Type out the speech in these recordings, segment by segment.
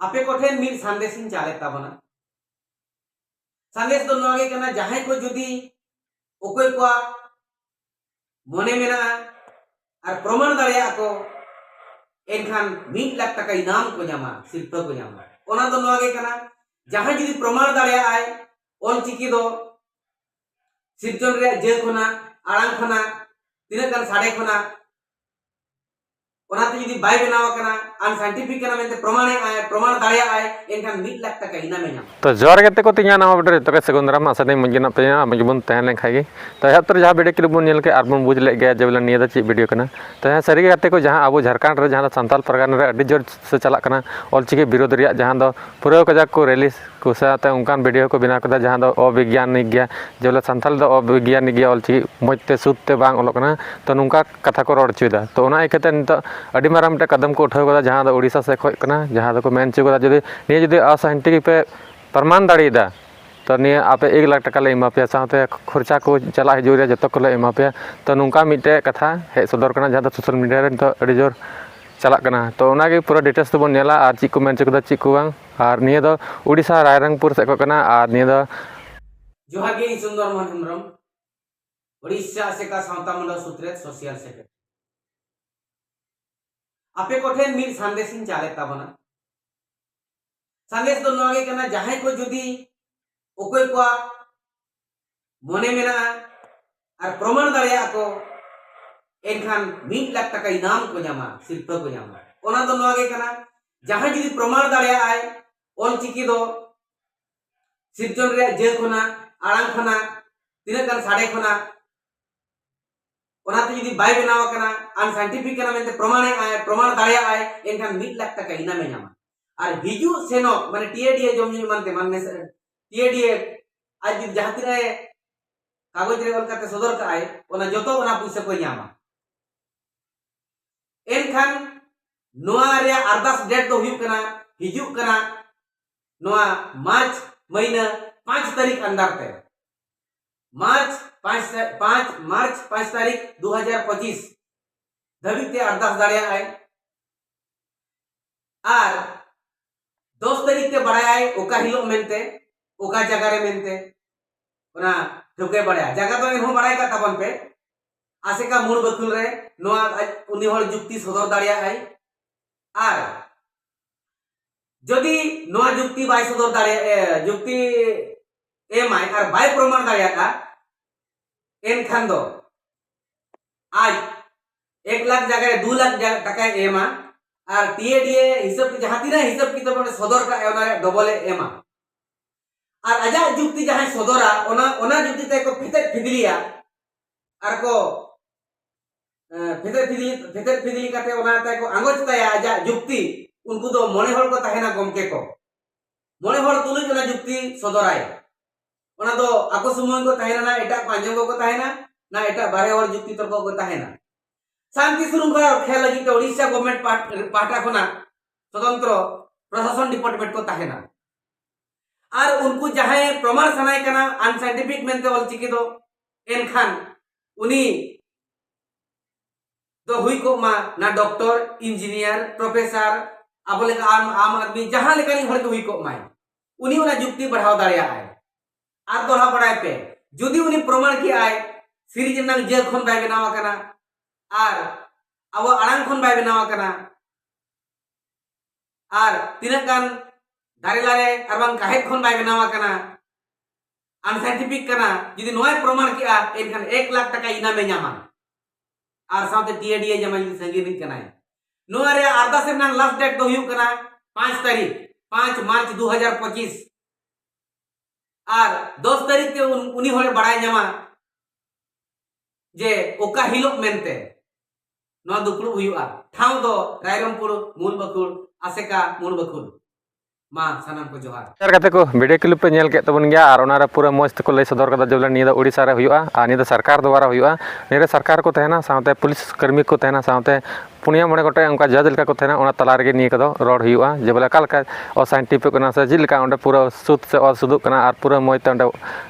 आपे कोठेन मिल संदेशिन चाले ताबना संदेश दो नोगे कना जहां को जुदी ओकोय को मने मेना और प्रमाण दाड़िया को एनखान 1 लाख टका इनाम को ᱧᱟᱢᱟ शिल्पा को ᱧᱟᱢᱟ ओना दो नोगे कना जहां जुदी प्रमाण दाड़िया आय ऑल चिकी दो सिरजन रे जे खना आड़ांग खना तिना गान साडे खना ओनाते जुदी बाय बनावा कना अनसाइंटिफिक कना मेंते प्रमाण दाड़िया आय एनखान 1 लाख टका इनामे ᱧᱟᱢᱟ तो जोर के को तिया नामा बडरे तो सेगुंदराम आसानी मंजना पे मजबून तहन लेखा गे तो यहाँ तो जहाँ वीडियो क्लिप बन नेल के आर बन बुझ ले गया जब निया ची वीडियो कना तो यहाँ सारी गाते को जहाँ अब झारखंड रे जहाँ सानताल परगना रे अड्डी जोर से चला कना ऑलचिकी विरोध रिया जहाँ दो पूरा कजाक को रैली को साथे उनकान वीडियो को बना कदा जहाँ दो अविज्ञानिक गया जब सानताल दो अविज्ञानिक गया ऑलचिकी मजते सुते बांग ओलो कना तो नुका कथा को रड़ चुदा तो ओना इकते नित अड्डी माराम मिटे कदम को उठाव कदा जहाँ दो ओडिशा से खoj कना जहाँ दो को मेन चु कदा जदि निया जदि असाइंटिफिक पे प्रमाण दाड़ीदा तो नहीं आप 1 लाख टका ले एमा पे साथे खर्चा को चला हजुरिया जतो को ले एमा पे तो नुका मिटे कथा हे सदर कना जहाँ सोशल मीडिया रे तो अड़ी जोर चला कना तो ओनागे पूरा डिटेल्स तो बन नेला आर ची को मेन चुकदा ची को बांग आर निया दो ओडिशा रायरंगपुर से को कना आर निया दो जोहार गे सुंदर मोहन हेम्ब्रम ओडिशा से का सावता मंडल सुत्रेत सोशल सेक्रेटरी आपे कोठेन मिल संदेशिन चाले ताबना संदेश दो नोगे कना जहां को जुदी ओकोय को मने मेना और प्रमाण दाड़िया को एनखान 1 लाख टका इनाम को ᱧᱟᱢᱟ शिल्पा को ᱧামা ओना दो नोगे कना जहां जुदी प्रमाण दाड़िया आय ऑल चिकी दो सिरजन रे जे खना आड़ांग खना तिना गान साडे खना ओनाते जुदी बाय बनावा कना अनसाइंटिफिक कना मेंते प्रमाण दाड़िया आय एनखान 1 लाख टका इनामे ᱧᱟᱢᱟ और हिजू सेनो माने टीएडीए जमजू मानते मानने टीएडीए आज जहां तिना कागज रे ओलकाते सदर का आय ओना जतो ओना पैसा को ᱧᱟᱢᱟ एनखान नोआ रे अरदास डेट दो हुयु कना हिजू कना नोआ मार्च महीना 5 तारीख अंदर ते मार्च 5 तारीख 2025 धबी ते अरदास दाड़िया आय आर 10 तारीख ते बड़ा आय ओका हिलो मेनते ओका जगह रे मेनते ओना ठोके बड़ा जगह तो इनहो बड़ा का तबन पे आसे का मूल बकुल रे नोआ उनी होल जुक्ति सदर दाड़िया आय आर जदि नोआ जुक्ति बाय सदर दाड़िया जुक्ति एम आय आर बाय प्रमाण दाड़िया का एनखान दो आज 1 लाख जगह 2 लाख टका एमा और टीएडीए हिसाब की जहां तीना हिसाब की तो सदर का ओना डबल एमा और आजा जुक्ति जहां सदरा ओना जुक्ति ते को फितर फिदलिया और को फितर फिदली काते ओना ते को आंगोच ताया आजा जुक्ति उनको दो मने हल को ताहेना गमके को मने हल तुलुज ओना जुक्ति सदराय ओना दो आको सुमन को ताहेना ना एटा पांजंगो को ताहेना ना एटा बारे हल जुक्ति तर्क को ताहेना शांति श्रृंखला रक्षा लगी तो ओडिशा गवर्नमेंट पाटा खना स्वतंत्र प्रशासन डिपार्टमेंट को ताहेना और उनको जहां प्रमाण सनाय कना अनसाइंटिफिक मेनते ऑल चिकी दो एनखान उनी तो हुई को मा ना डॉक्टर इंजीनियर प्रोफेसर आबले आम आदमी जहां लेकानी हर के हुई को माय उनी ओना जुक्ति बढ़ाव दाड़िया आय आर दोहा बड़ाय पे जदि उनी प्रमाण की आय सीरीज नंग जे खन बाय बनावा कना आर अब आड़ांग खन बाय बनावा कना आर तिना गान दारे लारे आर बांग काहे खन बाय बनावा कना अनसाइंटिफिक कना जदि नोय प्रमाण की आ एनखान 1 लाख टका इनामे ᱧᱟᱢᱟ आर साथे टीएडीए जमा जदि संगिनी कना नोय रे अरदास नंग लास्ट डेट दो हुयु कना 5 तारीख 5 मार्च 2025 आर 10 तारीख के उनी होले बड़ाय ᱧᱟᱢᱟ जे ओका हिलो मेनते नोआ दुपड़ू हुयुआ ठाव दो रायरंगपुर मूल बकुल आसेका मूल बकुल मा सनम को जोहार यार कते को वीडियो क्लिप पे नेल के तबन गया और ओना रे पूरा मस्त को ले सदर कदा जब निया ओडिशा रे हुयुआ आ निया सरकार द्वारा हुयुआ निया सरकार को तहना साथे पुलिस कर्मी को तहना साथे पुनिया मोड़े गोटे उनका जज लेका को तहना ओना तला रेगे निया कदो रड़ हुआ जे बोले का लेका असाइंटिफिक कना से जे लेका ओंडे पूरा सुद से और सुदुक कना और पूरा मोयते ओंडे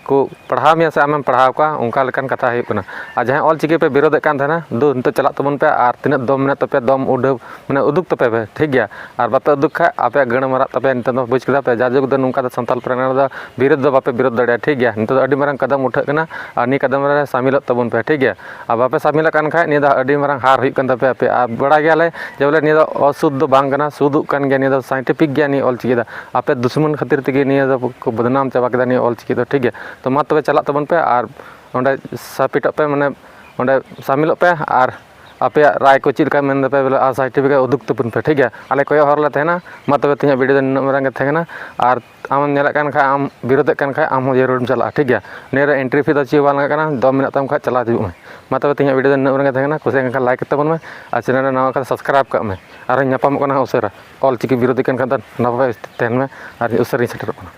को पढ़ाव मिया से आमेम पढ़ाव का उनका लेकान कथा हुई कना आ जहां ऑल चिकी पे विरोध कान तहना दो नते चला तबन पे और तिना दम मेना तपे दम उडव माने उदुक तपे पे ठीक गया और बापे उदुक खा आपे गण मरा तपे नित दो बुझ केदा पे जाजुग दो नुका दो संताल परगना दो विरोध दो बापे विरोध दड़े ठीक गया नित दो अडी मारंग कदम उठा कना और नि कदम रे शामिल तबन पे ठीक गया और बापे शामिल कान खा नि दा अडी मारंग हार हुई कन तपे पे आ बड़ा गया ले जे बोले नि दो अशुद्ध बांग कना सुदुक कान गया नि दो साइंटिफिक गया नि ऑल चिकी दा आपे दुश्मन खातिर तगे नि दो को बदनाम चाबा केदा नि ऑल चिकी दो ठीक गया तो मा तबे चला तबन पे और ओंडे सापिट पे माने ओंडे शामिल पे और आपे राय को चिलका मेन पे बोले आ साइंटिफिक उदुक तबन पे ठीक गया आले कोय हर ले तहना मा तबे तिया वीडियो नमरंग थेना और आम नेला कान खा आम विरोध कान खा आम जरूर चला ठीक गया नेरे एंट्री फी दो ची वाला काना 2 मिनट तम खा चला दिबु में मा तबे तिया वीडियो नमरंग थेना कुसे का लाइक तबन में आ चैनल नवा का सब्सक्राइब का में और ᱧᱟᱯᱟᱢ ᱠᱟᱱᱟ ᱩᱥᱟᱹᱨᱟ ᱚᱞ ᱪᱤᱠᱤ ᱵᱤᱨᱳधी ᱠᱟᱱ ᱠᱷᱟᱱ ᱫᱚ ᱱᱟᱯᱟᱭ ᱛᱟᱦᱮᱱ ᱢᱮ ᱟᱨ ᱩᱥᱟᱹᱨᱟᱧ ᱥᱮᱴᱮᱨᱚᱜ ᱠᱟᱱᱟ।